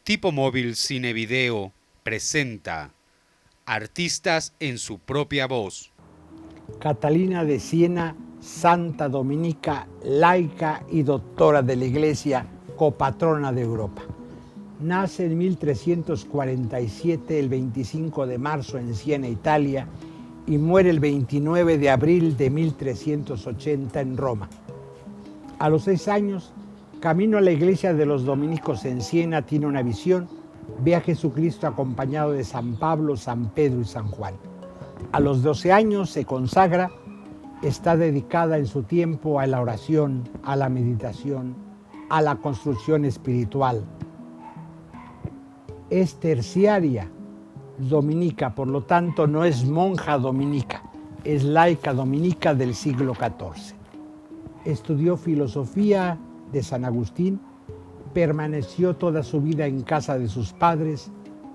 Tipo Móvil Cine Video presenta Artistas en su propia voz. Catalina de Siena, santa dominica, laica y doctora de la Iglesia, copatrona de Europa. Nace en 1347, el 25 de marzo en Siena, Italia, y muere el 29 de abril de 1380 en Roma. A los 6 años, camino a la iglesia de los dominicos en Siena, tiene una visión, ve a Jesucristo acompañado de San Pablo, San Pedro y San Juan. A los 12 años se consagra, está dedicada en su tiempo a la oración, a la meditación, a la construcción espiritual. Es terciaria dominica, por lo tanto no es monja dominica, es laica dominica del siglo XIV. Estudió filosofía de San Agustín, permaneció toda su vida en casa de sus padres,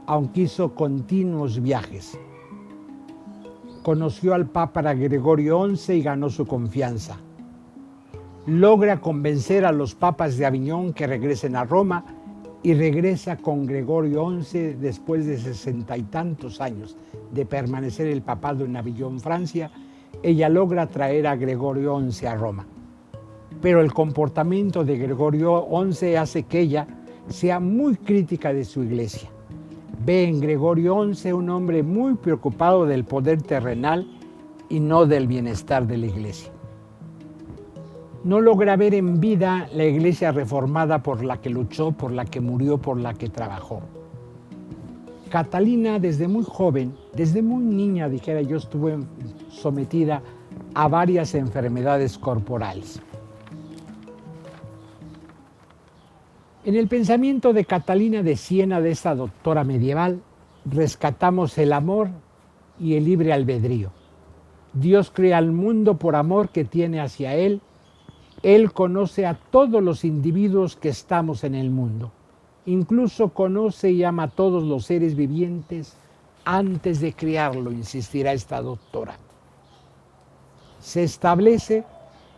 aunque hizo continuos viajes. Conoció al Papa Gregorio XI y ganó su confianza. Logra convencer a los papas de Aviñón que regresen a Roma y regresa con Gregorio XI después de 60 y tantos años de permanecer el papado en Aviñón, Francia. Ella logra traer a Gregorio XI a Roma. Pero el comportamiento de Gregorio XI hace que ella sea muy crítica de su iglesia. Ve en Gregorio XI un hombre muy preocupado del poder terrenal y no del bienestar de la iglesia. No logra ver en vida la iglesia reformada por la que luchó, por la que murió, por la que trabajó. Catalina, desde muy joven, desde muy niña, dijera yo, estuve sometida a varias enfermedades corporales. En el pensamiento de Catalina de Siena, de esta doctora medieval, rescatamos el amor y el libre albedrío. Dios crea al mundo por amor que tiene hacia Él. Él conoce a todos los individuos que estamos en el mundo. Incluso conoce y ama a todos los seres vivientes antes de crearlo, insistirá esta doctora. Se establece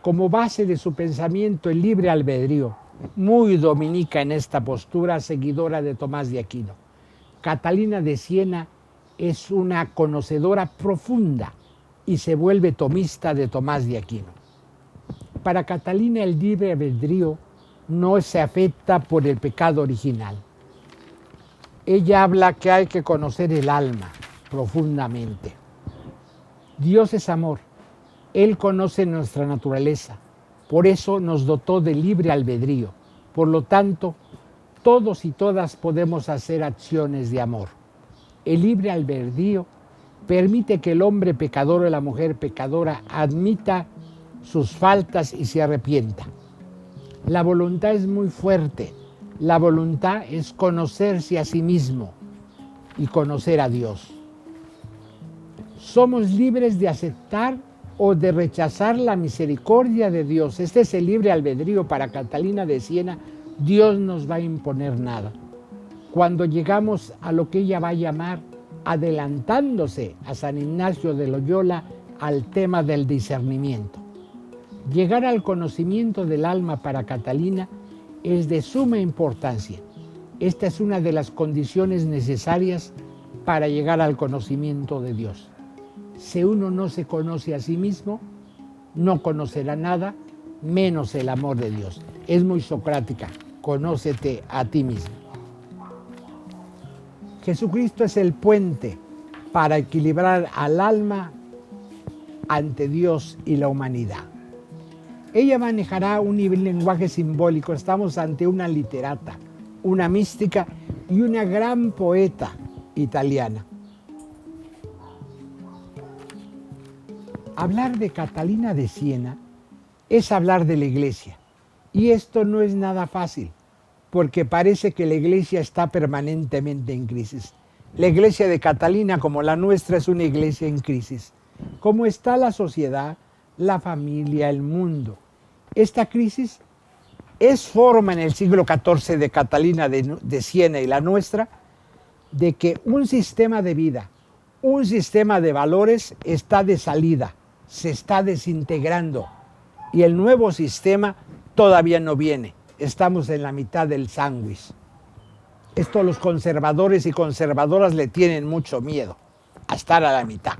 como base de su pensamiento el libre albedrío, muy dominica en esta postura, seguidora de Tomás de Aquino. Catalina de Siena es una conocedora profunda y se vuelve tomista de Tomás de Aquino. Para Catalina el libre albedrío no se afecta por el pecado original. Ella habla que hay que conocer el alma profundamente. Dios es amor. Él conoce nuestra naturaleza. Por eso nos dotó de libre albedrío. Por lo tanto, todos y todas podemos hacer acciones de amor. El libre albedrío permite que el hombre pecador o la mujer pecadora admita sus faltas y se arrepienta. La voluntad es muy fuerte. La voluntad es conocerse a sí mismo y conocer a Dios. Somos libres de aceptar o de rechazar la misericordia de Dios. Este es el libre albedrío para Catalina de Siena. Dios nos va a imponer nada. Cuando llegamos a lo que ella va a llamar, adelantándose a San Ignacio de Loyola, al tema del discernimiento. Llegar al conocimiento del alma para Catalina es de suma importancia. Esta es una de las condiciones necesarias para llegar al conocimiento de Dios. Si uno no se conoce a sí mismo, no conocerá nada, menos el amor de Dios. Es muy socrática, conócete a ti mismo. Jesucristo es el puente para equilibrar al alma ante Dios y la humanidad. Ella manejará un lenguaje simbólico. Estamos ante una literata, una mística y una gran poeta italiana. Hablar de Catalina de Siena es hablar de la iglesia. Y esto no es nada fácil, porque parece que la iglesia está permanentemente en crisis. La iglesia de Catalina, como la nuestra, es una iglesia en crisis. ¿Cómo está la sociedad, la familia, el mundo? Esta crisis es forma en el siglo XIV de Catalina de Siena y la nuestra, de que un sistema de vida, un sistema de valores está de salida, se está desintegrando y el nuevo sistema todavía no viene. Estamos en la mitad del sándwich. Esto los conservadores y conservadoras le tienen mucho miedo a estar a la mitad,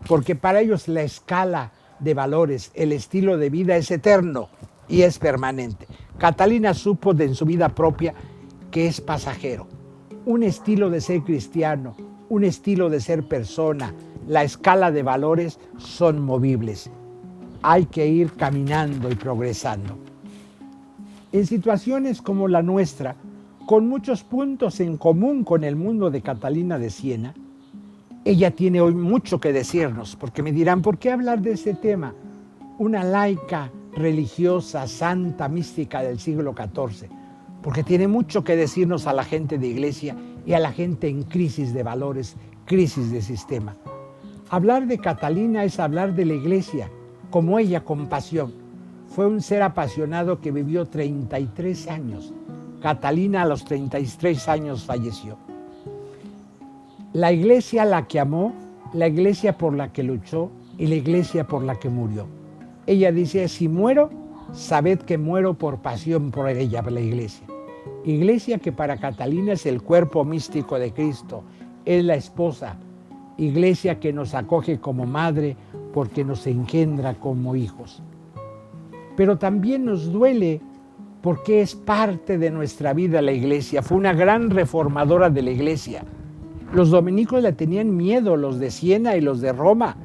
porque para ellos la escala de valores, el estilo de vida es eterno y es permanente. Catalina supo en su vida propia que es pasajero. Un estilo de ser cristiano, un estilo de ser persona, la escala de valores son movibles. Hay que ir caminando y progresando. En situaciones como la nuestra, con muchos puntos en común con el mundo de Catalina de Siena, ella tiene hoy mucho que decirnos, porque me dirán, ¿por qué hablar de ese tema? Una laica, religiosa, santa, mística del siglo XIV, porque tiene mucho que decirnos a la gente de iglesia y a la gente en crisis de valores, crisis de sistema. Hablar de Catalina es hablar de la iglesia, como ella, con pasión. Fue un ser apasionado que vivió 33 años. Catalina a los 33 años falleció. La iglesia a la que amó, la iglesia por la que luchó y la iglesia por la que murió. Ella dice, si muero, sabed que muero por pasión por ella, por la iglesia. Iglesia que para Catalina es el cuerpo místico de Cristo, es la esposa. Iglesia que nos acoge como madre porque nos engendra como hijos. Pero también nos duele porque es parte de nuestra vida la iglesia. Fue una gran reformadora de la iglesia. Los dominicos le tenían miedo, los de Siena y los de Roma,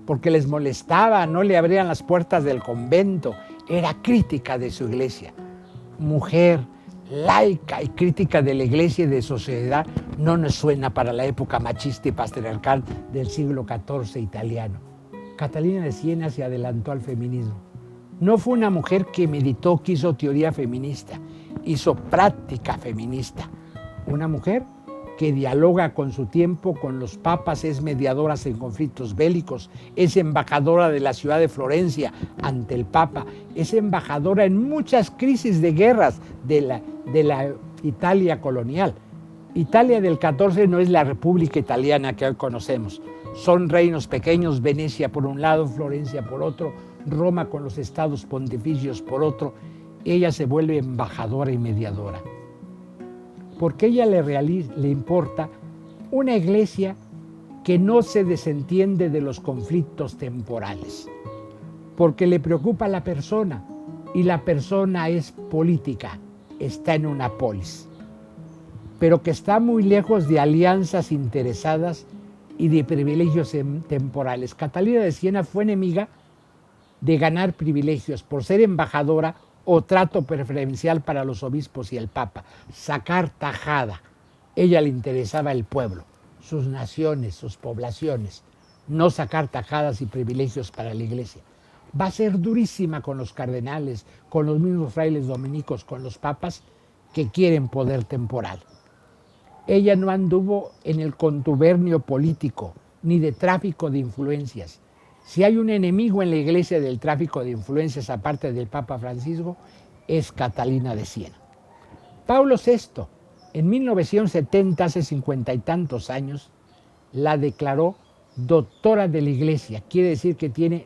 porque les molestaba, no le abrían las puertas del convento. Era crítica de su iglesia. Mujer, laica y crítica de la iglesia y de sociedad, no nos suena para la época machista y patriarcal del siglo XIV italiano. Catalina de Siena se adelantó al feminismo. No fue una mujer que meditó, que hizo teoría feminista, hizo práctica feminista. Una mujer que dialoga con su tiempo, con los papas, es mediadora en conflictos bélicos, es embajadora de la ciudad de Florencia ante el Papa, es embajadora en muchas crisis de guerras de la Italia colonial. Italia del 14 no es la República Italiana que hoy conocemos. Son reinos pequeños, Venecia por un lado, Florencia por otro, Roma con los estados pontificios por otro. Ella se vuelve embajadora y mediadora. Porque ella le importa una iglesia que no se desentiende de los conflictos temporales. Porque le preocupa la persona, y la persona es política, está en una polis. Pero que está muy lejos de alianzas interesadas y de privilegios temporales. Catalina de Siena fue enemiga de ganar privilegios por ser embajadora o trato preferencial para los obispos y el Papa, sacar tajada. Ella le interesaba el pueblo, sus naciones, sus poblaciones, no sacar tajadas y privilegios para la iglesia. Va a ser durísima con los cardenales, con los mismos frailes dominicos, con los papas que quieren poder temporal. Ella no anduvo en el contubernio político ni de tráfico de influencias. Si hay un enemigo en la iglesia del tráfico de influencias, aparte del Papa Francisco, es Catalina de Siena. Pablo VI, en 1970, hace 50 y tantos años, la declaró doctora de la iglesia. Quiere decir que tiene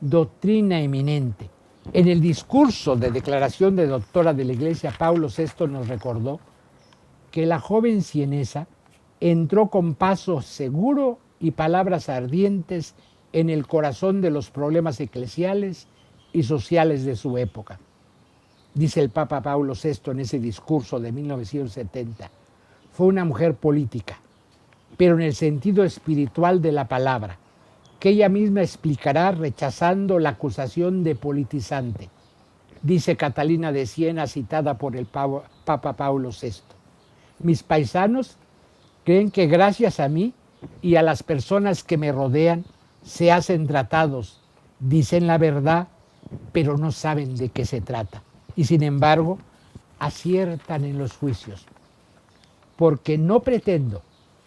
doctrina eminente. En el discurso de declaración de doctora de la iglesia, Pablo VI nos recordó que la joven sienesa entró con paso seguro y palabras ardientes en el corazón de los problemas eclesiales y sociales de su época. Dice el Papa Pablo VI en ese discurso de 1970, fue una mujer política, pero en el sentido espiritual de la palabra, que ella misma explicará rechazando la acusación de politizante, dice Catalina de Siena, citada por el Papa Pablo VI. Mis paisanos creen que gracias a mí y a las personas que me rodean, se hacen tratados, dicen la verdad, pero no saben de qué se trata. Y sin embargo, aciertan en los juicios. Porque no pretendo,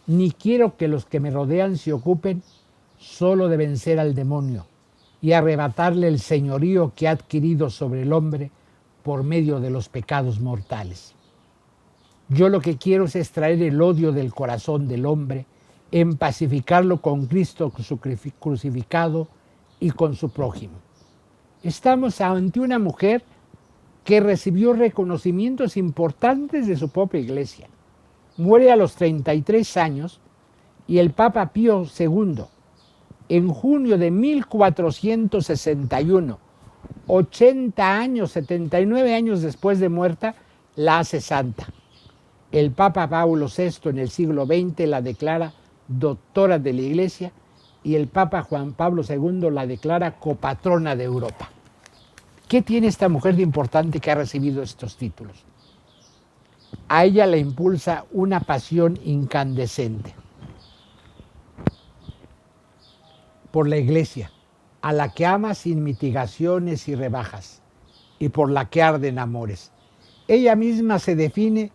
ni quiero que los que me rodean se ocupen solo de vencer al demonio y arrebatarle el señorío que ha adquirido sobre el hombre por medio de los pecados mortales. Yo lo que quiero es extraer el odio del corazón del hombre, en pacificarlo con Cristo crucificado y con su prójimo. Estamos ante una mujer que recibió reconocimientos importantes de su propia iglesia. Muere a los 33 años y el Papa Pío II, en junio de 1461, 80 años, 79 años después de muerta, la hace santa. El Papa Paulo VI en el siglo XX la declara doctora de la Iglesia y el Papa Juan Pablo II la declara copatrona de Europa. ¿Qué tiene esta mujer de importante que ha recibido estos títulos? A ella la impulsa una pasión incandescente por la Iglesia, a la que ama sin mitigaciones y rebajas, y por la que arden amores. Ella misma se define: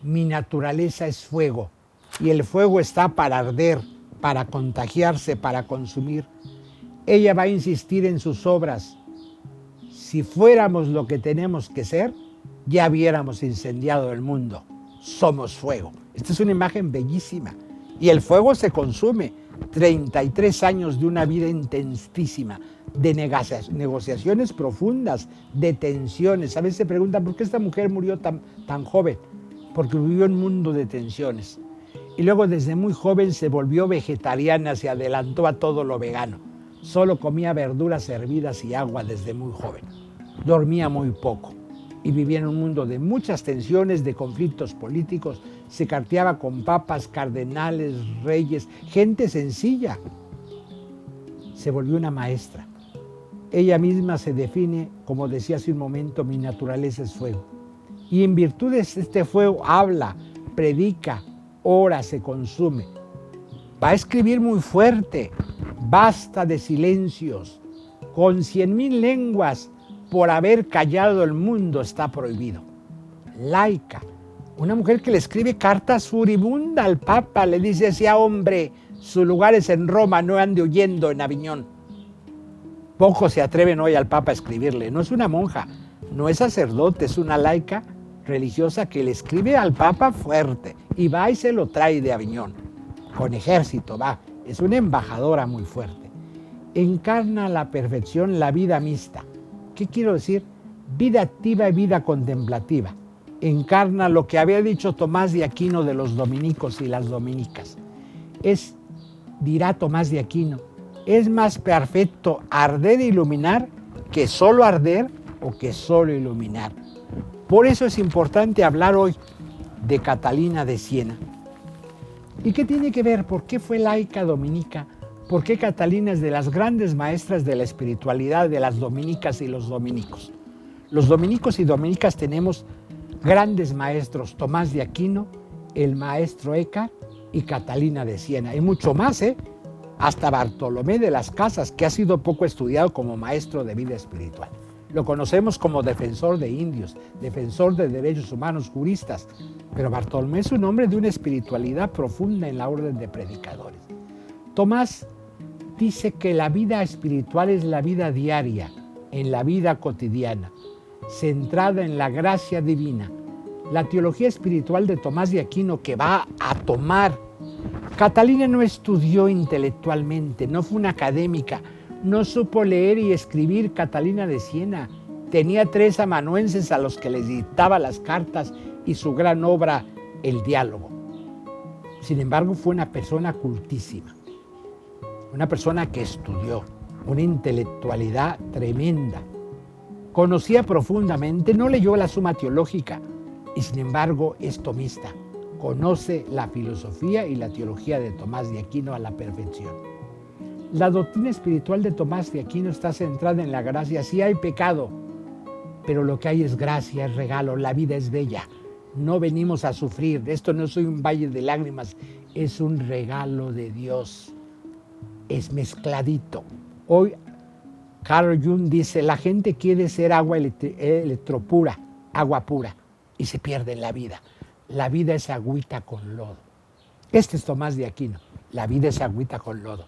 mi naturaleza es fuego, y el fuego está para arder, para contagiarse, para consumir. Ella va a insistir en sus obras: si fuéramos lo que tenemos que ser, ya hubiéramos incendiado el mundo. Somos fuego. Esta es una imagen bellísima. Y el fuego se consume. 33 años de una vida intensísima, de negociaciones profundas, de tensiones. A veces se preguntan por qué esta mujer murió tan joven. Porque vivió un mundo de tensiones. Y luego desde muy joven se volvió vegetariana, se adelantó a todo lo vegano. Solo comía verduras hervidas y agua desde muy joven. Dormía muy poco y vivía en un mundo de muchas tensiones, de conflictos políticos. Se carteaba con papas, cardenales, reyes, gente sencilla. Se volvió una maestra. Ella misma se define, como decía hace un momento, mi naturaleza es fuego. Y en virtud de este fuego habla, predica, ora, se consume. Va a escribir muy fuerte: basta de silencios, con 100.000 lenguas por haber callado el mundo está prohibido. Laica, una mujer que le escribe cartas furibunda al Papa, le dice: ese hombre, su lugar es en Roma, no ande huyendo en Aviñón. Pocos se atreven hoy al Papa a escribirle. No es una monja, no es sacerdote, es una laica religiosa que le escribe al Papa fuerte y va y se lo trae de Aviñón. Con ejército va, es una embajadora muy fuerte. Encarna a la perfección la vida mixta. ¿Qué quiero decir? Vida activa y vida contemplativa. Encarna lo que había dicho Tomás de Aquino de los dominicos y las dominicas. Dirá Tomás de Aquino, es más perfecto arder e iluminar que solo arder o que solo iluminar. Por eso es importante hablar hoy de Catalina de Siena. ¿Y qué tiene que ver? ¿Por qué fue laica dominica? ¿Por qué Catalina es de las grandes maestras de la espiritualidad de las dominicas y los dominicos? Los dominicos y dominicas tenemos grandes maestros: Tomás de Aquino, el maestro Eckhart y Catalina de Siena. Y mucho más, hasta Bartolomé de las Casas, que ha sido poco estudiado como maestro de vida espiritual. Lo conocemos como defensor de indios, defensor de derechos humanos, juristas. Pero Bartolomé es un hombre de una espiritualidad profunda en la orden de predicadores. Tomás dice que la vida espiritual es la vida diaria, en la vida cotidiana, centrada en la gracia divina. La teología espiritual de Tomás de Aquino que va a tomar. Catalina no estudió intelectualmente, no fue una académica, no supo leer y escribir. Catalina de Siena tenía 3 amanuenses a los que les dictaba las cartas y su gran obra, El Diálogo. Sin embargo, fue una persona cultísima. Una persona que estudió, una intelectualidad tremenda. Conocía profundamente, no leyó la Suma Teológica y sin embargo es tomista. Conoce la filosofía y la teología de Tomás de Aquino a la perfección. La doctrina espiritual de Tomás de Aquino está centrada en la gracia. Sí hay pecado, pero lo que hay es gracia, es regalo, la vida es bella. No venimos a sufrir, esto no es un valle de lágrimas, es un regalo de Dios. Es mezcladito. Hoy Carl Jung dice, la gente quiere ser agua electropura, agua pura, y se pierde en la vida. La vida es agüita con lodo. Este es Tomás de Aquino. La vida es agüita con lodo.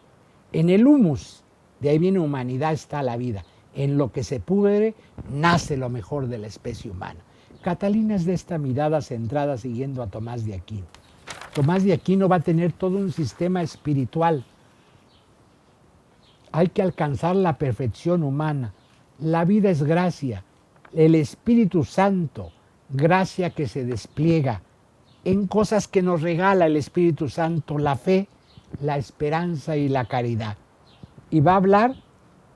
En el humus, de ahí viene humanidad, está la vida. En lo que se pudre, nace lo mejor de la especie humana. Catalina es de esta mirada centrada siguiendo a Tomás de Aquino. Tomás de Aquino va a tener todo un sistema espiritual. Hay que alcanzar la perfección humana. La vida es gracia. El Espíritu Santo, gracia que se despliega en cosas que nos regala el Espíritu Santo, la fe, la esperanza y la caridad. Y va a hablar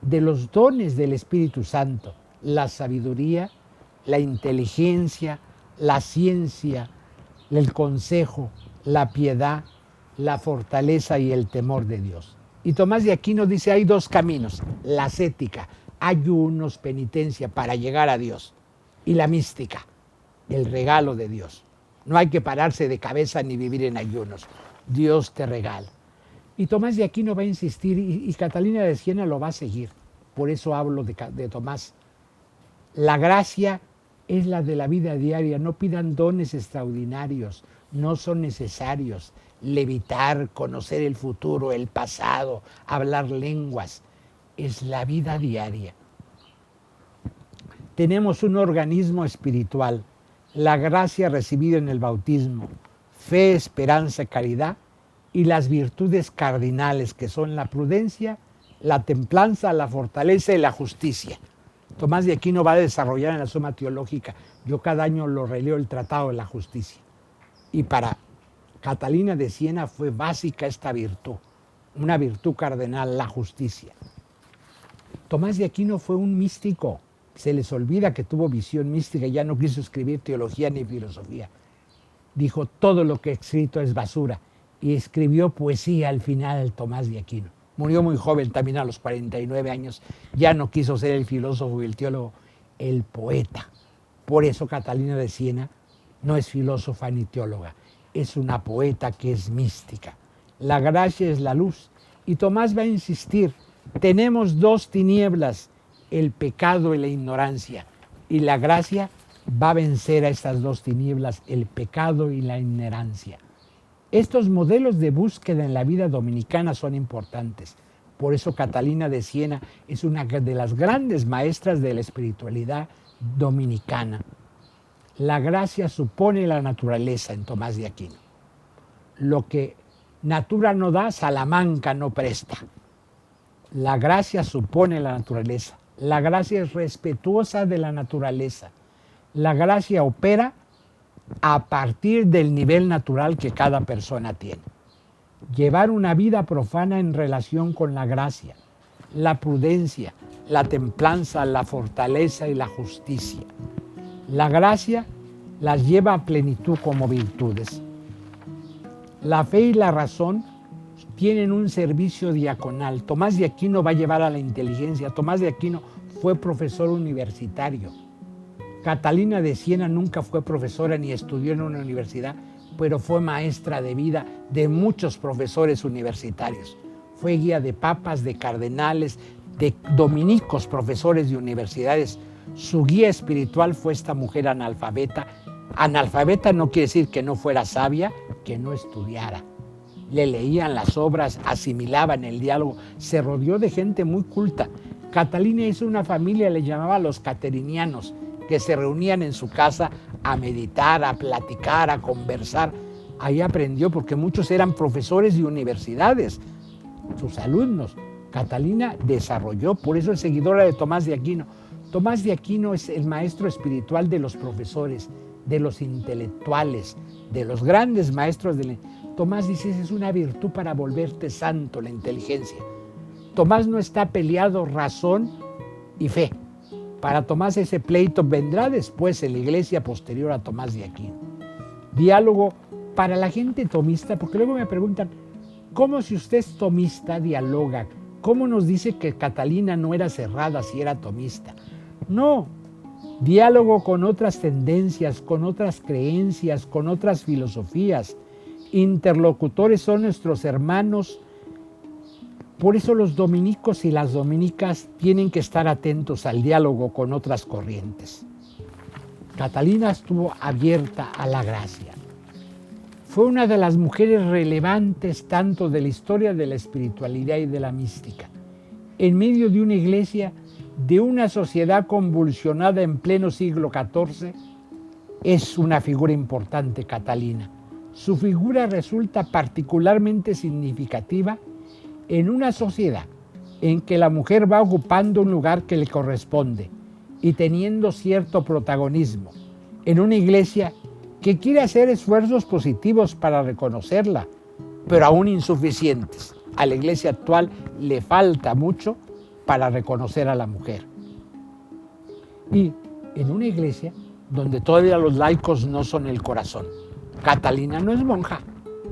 de los dones del Espíritu Santo, la sabiduría, la inteligencia, la ciencia, el consejo, la piedad, la fortaleza y el temor de Dios. Y Tomás de Aquino dice, hay dos caminos, la ascética, ayunos, penitencia para llegar a Dios, y la mística, el regalo de Dios. No hay que pararse de cabeza ni vivir en ayunos, Dios te regala. Y Tomás de Aquino va a insistir y Catalina de Siena lo va a seguir. Por eso hablo de Tomás. La gracia es la de la vida diaria. No pidan dones extraordinarios, no son necesarios. Levitar, conocer el futuro, el pasado, hablar lenguas. Es la vida diaria. Tenemos un organismo espiritual. La gracia recibida en el bautismo, fe, esperanza, caridad y las virtudes cardinales que son la prudencia, la templanza, la fortaleza y la justicia. Tomás de Aquino va a desarrollar en la Suma Teológica. Yo cada año lo releo el Tratado de la Justicia. Y para Catalina de Siena fue básica esta virtud, una virtud cardenal, la justicia. Tomás de Aquino fue un místico. Se les olvida que tuvo visión mística y ya no quiso escribir teología ni filosofía. Dijo, todo lo que he escrito es basura. Y escribió poesía al final Tomás de Aquino. Murió muy joven, también a los 49 años. Ya no quiso ser el filósofo y el teólogo, el poeta. Por eso Catalina de Siena no es filósofa ni teóloga. Es una poeta que es mística. La gracia es la luz. Y Tomás va a insistir, tenemos dos tinieblas, el pecado y la ignorancia. Y la gracia va a vencer a estas dos tinieblas, el pecado y la ignorancia. Estos modelos de búsqueda en la vida dominicana son importantes. Por eso Catalina de Siena es una de las grandes maestras de la espiritualidad dominicana. La gracia supone la naturaleza en Tomás de Aquino. Lo que natura no da, Salamanca no presta. La gracia supone la naturaleza. La gracia es respetuosa de la naturaleza. La gracia opera a partir del nivel natural que cada persona tiene. Llevar una vida profana en relación con la gracia, la prudencia, la templanza, la fortaleza y la justicia. La gracia las lleva a plenitud como virtudes. La fe y la razón tienen un servicio diaconal. Tomás de Aquino va a llevar a la inteligencia. Tomás de Aquino fue profesor universitario. Catalina de Siena nunca fue profesora ni estudió en una universidad, pero fue maestra de vida de muchos profesores universitarios. Fue guía de papas, de cardenales, de dominicos, profesores de universidades. Su guía espiritual fue esta mujer analfabeta. Analfabeta no quiere decir que no fuera sabia, que no estudiara. Le leían las obras, asimilaban el diálogo, se rodeó de gente muy culta. Catalina hizo una familia, le llamaba los caterinianos, que se reunían en su casa a meditar, a platicar, a conversar. Ahí aprendió, porque muchos eran profesores de universidades, sus alumnos. Catalina desarrolló, por eso es seguidora de Tomás de Aquino. Tomás de Aquino es el maestro espiritual de los profesores, de los intelectuales, de los grandes maestros. Tomás dice, es una virtud para volverte santo, la inteligencia. Tomás no está peleado razón y fe. Para Tomás ese pleito vendrá después en la iglesia posterior a Tomás de Aquino. Diálogo para la gente tomista, porque luego me preguntan, ¿cómo si usted es tomista dialoga? ¿Cómo nos dice que Catalina no era cerrada si era tomista? No, diálogo con otras tendencias, con otras creencias, con otras filosofías. Interlocutores son nuestros hermanos. Por eso los dominicos y las dominicas tienen que estar atentos al diálogo con otras corrientes. Catalina estuvo abierta a la gracia. Fue una de las mujeres relevantes tanto de la historia de la espiritualidad y de la mística. En medio de una iglesia, de una sociedad convulsionada en pleno siglo XIV, es una figura importante Catalina. Su figura resulta particularmente significativa en una sociedad en que la mujer va ocupando un lugar que le corresponde y teniendo cierto protagonismo, en una iglesia que quiere hacer esfuerzos positivos para reconocerla, pero aún insuficientes. A la iglesia actual le falta mucho para reconocer a la mujer. Y en una iglesia donde todavía los laicos no son el corazón. Catalina no es monja,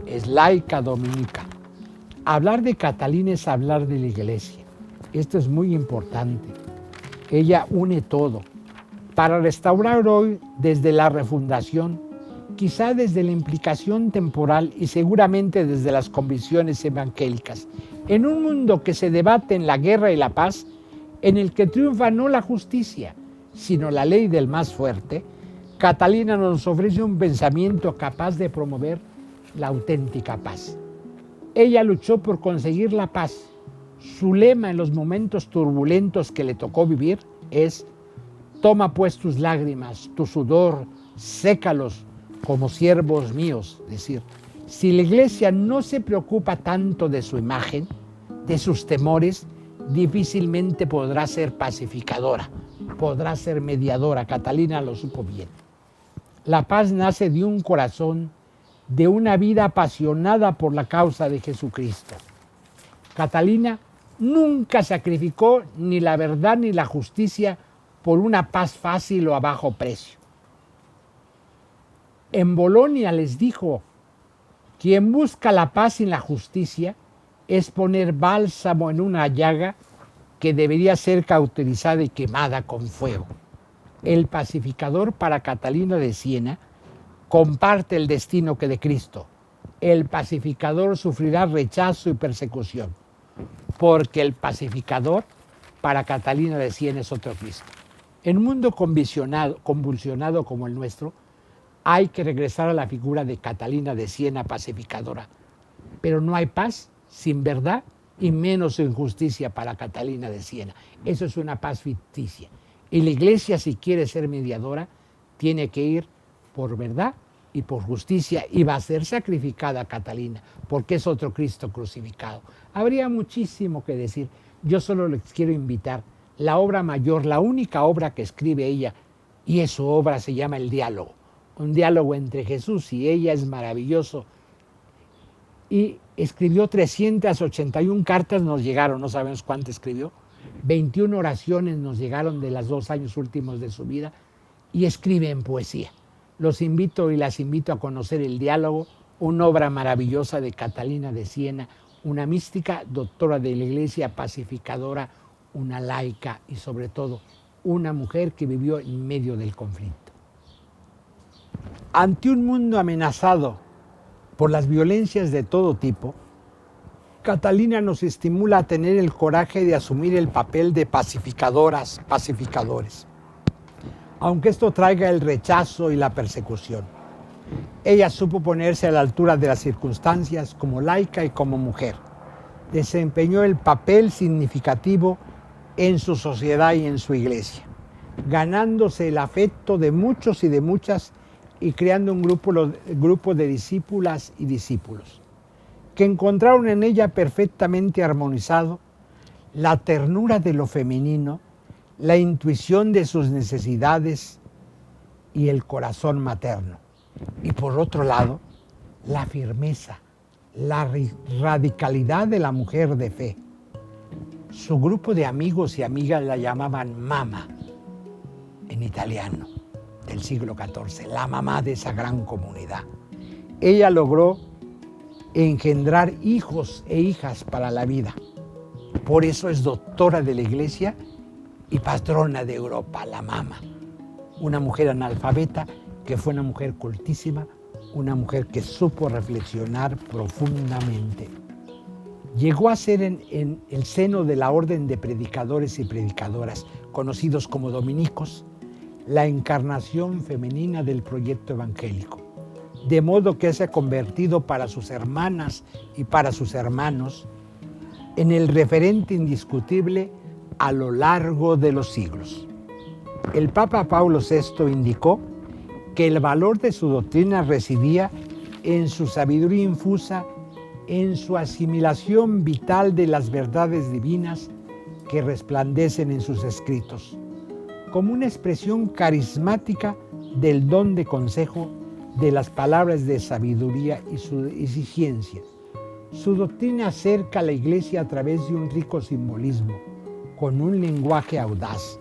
es laica dominica. Hablar de Catalina es hablar de la iglesia. Esto es muy importante. Ella une todo. Para restaurar hoy desde la refundación, quizá desde la implicación temporal y seguramente desde las convicciones evangélicas, en un mundo que se debate en la guerra y la paz, en el que triunfa no la justicia, sino la ley del más fuerte, Catalina nos ofrece un pensamiento capaz de promover la auténtica paz. Ella luchó por conseguir la paz. Su lema en los momentos turbulentos que le tocó vivir es: toma pues tus lágrimas, tu sudor, sécalos como siervos míos. Es decir, si la iglesia no se preocupa tanto de su imagen, de sus temores, difícilmente podrá ser pacificadora, podrá ser mediadora. Catalina lo supo bien. La paz nace de un corazón, de una vida apasionada por la causa de Jesucristo. Catalina nunca sacrificó ni la verdad ni la justicia por una paz fácil o a bajo precio. En Bolonia les dijo: quien busca la paz y la justicia es poner bálsamo en una llaga que debería ser cauterizada y quemada con fuego. El pacificador, para Catalina de Siena, comparte el destino que de Cristo. El pacificador sufrirá rechazo y persecución, porque el pacificador, para Catalina de Siena, es otro Cristo. En un mundo convulsionado como el nuestro, hay que regresar a la figura de Catalina de Siena, pacificadora. Pero no hay paz sin verdad y menos sin justicia para Catalina de Siena. Eso es una paz ficticia. Y la iglesia, si quiere ser mediadora, tiene que ir por verdad y por justicia, y va a ser sacrificada Catalina, porque es otro Cristo crucificado. Habría muchísimo que decir. Yo solo les quiero invitar. La obra mayor, la única obra que escribe ella, y su obra se llama El Diálogo. Un diálogo entre Jesús y ella, es maravilloso. Y escribió 381 cartas, nos llegaron, no sabemos cuántas escribió. 21 oraciones nos llegaron de los 2 años últimos de su vida, y escribe en poesía. Los invito y las invito a conocer El Diálogo, una obra maravillosa de Catalina de Siena, una mística, doctora de la Iglesia, pacificadora, una laica y sobre todo una mujer que vivió en medio del conflicto. Ante un mundo amenazado por las violencias de todo tipo, Catalina nos estimula a tener el coraje de asumir el papel de pacificadoras, pacificadores, aunque esto traiga el rechazo y la persecución. Ella supo ponerse a la altura de las circunstancias como laica y como mujer. Desempeñó el papel significativo en su sociedad y en su iglesia, ganándose el afecto de muchos y de muchas y creando un grupo de discípulas y discípulos, que encontraron en ella perfectamente armonizado la ternura de lo femenino, la intuición de sus necesidades y el corazón materno. Y por otro lado, la firmeza, la radicalidad de la mujer de fe. Su grupo de amigos y amigas la llamaban mamá, en italiano, del siglo XIV, la mamá de esa gran comunidad. Ella logró engendrar hijos e hijas para la vida. Por eso es doctora de la Iglesia y patrona de Europa, la Mama. Una mujer analfabeta que fue una mujer cultísima, una mujer que supo reflexionar profundamente. Llegó a ser en el seno de la orden de predicadores y predicadoras, conocidos como dominicos, la encarnación femenina del proyecto evangélico. De modo que se ha convertido para sus hermanas y para sus hermanos en el referente indiscutible a lo largo de los siglos. El Papa Pablo VI indicó que el valor de su doctrina residía en su sabiduría infusa, en su asimilación vital de las verdades divinas que resplandecen en sus escritos, como una expresión carismática del don de consejo de las palabras de sabiduría y ciencia. Su doctrina acerca a la Iglesia a través de un rico simbolismo, con un lenguaje audaz.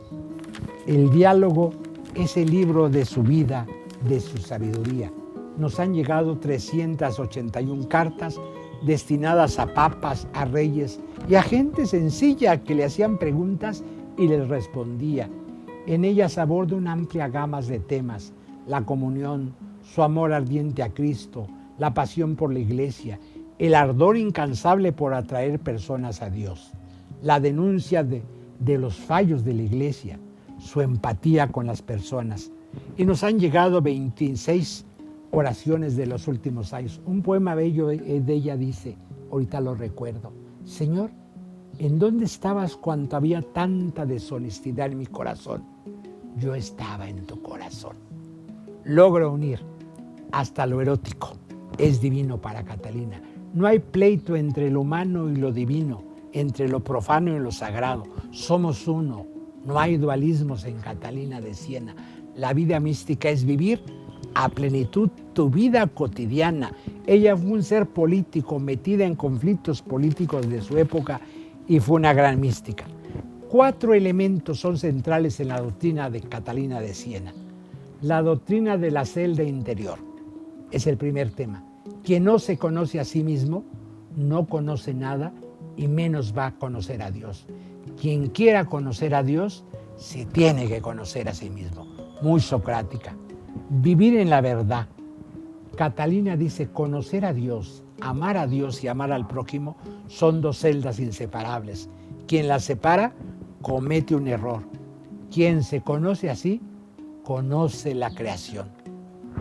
El diálogo es el libro de su vida, de su sabiduría. Nos han llegado 381 cartas destinadas a papas, a reyes y a gente sencilla que le hacían preguntas y les respondía. En ellas aborda una amplia gama de temas: la comunión, su amor ardiente a Cristo, la pasión por la Iglesia, el ardor incansable por atraer personas a Dios, la denuncia de los fallos de la Iglesia, su empatía con las personas. Y nos han llegado 26 oraciones de los últimos años. Un poema bello de ella dice, ahorita lo recuerdo: Señor, ¿en dónde estabas cuando había tanta deshonestidad en mi corazón? Yo estaba en tu corazón. Logro unir hasta lo erótico. Es divino para Catalina. No hay pleito entre lo humano y lo divino, entre lo profano y lo sagrado. Somos uno. No hay dualismos en Catalina de Siena. La vida mística es vivir a plenitud tu vida cotidiana. Ella fue un ser político metida en conflictos políticos de su época y fue una gran mística. 4 elementos son centrales en la doctrina de Catalina de Siena. La doctrina de la celda interior es el primer tema. Quien no se conoce a sí mismo no conoce nada y menos va a conocer a Dios. Quien quiera conocer a Dios se tiene que conocer a sí mismo. Muy socrática. Vivir en la verdad. Catalina dice, conocer a Dios, amar a Dios y amar al prójimo son 2 celdas inseparables. Quien las separa comete un error. Quien se conoce así, conoce la creación.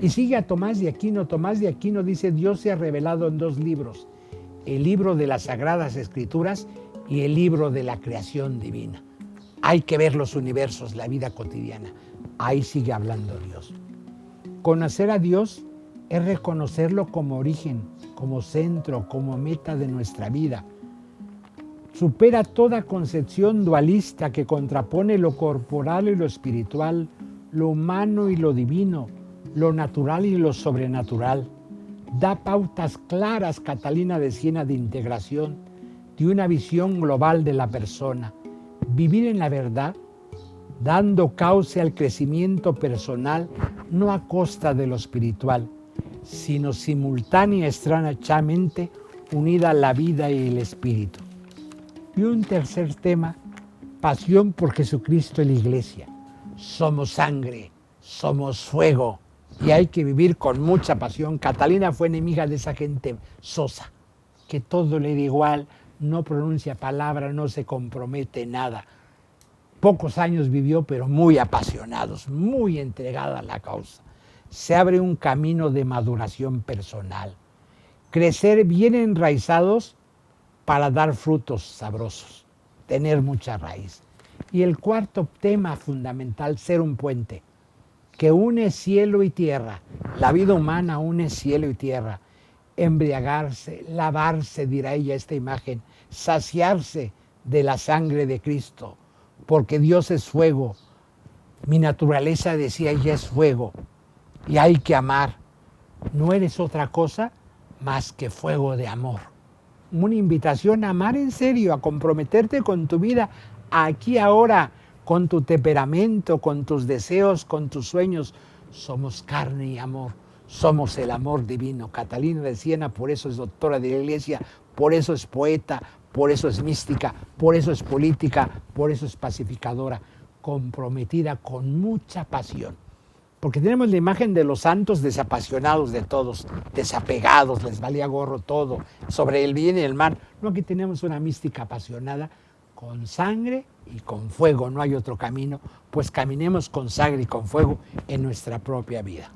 Y sigue a Tomás de Aquino. Tomás de Aquino dice, Dios se ha revelado en 2 libros, el libro de las Sagradas Escrituras y el libro de la creación divina. Hay que ver los universos, la vida cotidiana. Ahí sigue hablando Dios. Conocer a Dios es reconocerlo como origen, como centro, como meta de nuestra vida. Supera toda concepción dualista que contrapone lo corporal y lo espiritual, lo humano y lo divino, lo natural y lo sobrenatural. Da pautas claras, Catalina de Siena, de integración, de una visión global de la persona. Vivir en la verdad, dando cauce al crecimiento personal, no a costa de lo espiritual, sino simultánea y estrechamente unida a la vida y el espíritu. Y un tercer tema, pasión por Jesucristo y la Iglesia. Somos sangre, somos fuego y hay que vivir con mucha pasión. Catalina fue enemiga de esa gente sosa, que todo le da igual, no pronuncia palabra, no se compromete en nada. Pocos años vivió, pero muy apasionados, muy entregada a la causa. Se abre un camino de maduración personal. Crecer bien enraizados para dar frutos sabrosos, tener mucha raíz. Y el cuarto tema fundamental, ser un puente que une cielo y tierra. La vida humana une cielo y tierra. Embriagarse, lavarse, dirá ella esta imagen, saciarse de la sangre de Cristo, porque Dios es fuego. Mi naturaleza, decía ella, es fuego y hay que amar. No eres otra cosa más que fuego de amor. Una invitación a amar en serio, a comprometerte con tu vida aquí ahora, con tu temperamento, con tus deseos, con tus sueños. Somos carne y amor, somos el amor divino. Catalina de Siena por eso es doctora de la Iglesia, por eso es poeta, por eso es mística, por eso es política, por eso es pacificadora, comprometida con mucha pasión. Porque tenemos la imagen de los santos desapasionados de todos, desapegados, les valía gorro todo, sobre el bien y el mal. No, aquí tenemos una mística apasionada con sangre y con fuego, no hay otro camino, pues caminemos con sangre y con fuego en nuestra propia vida.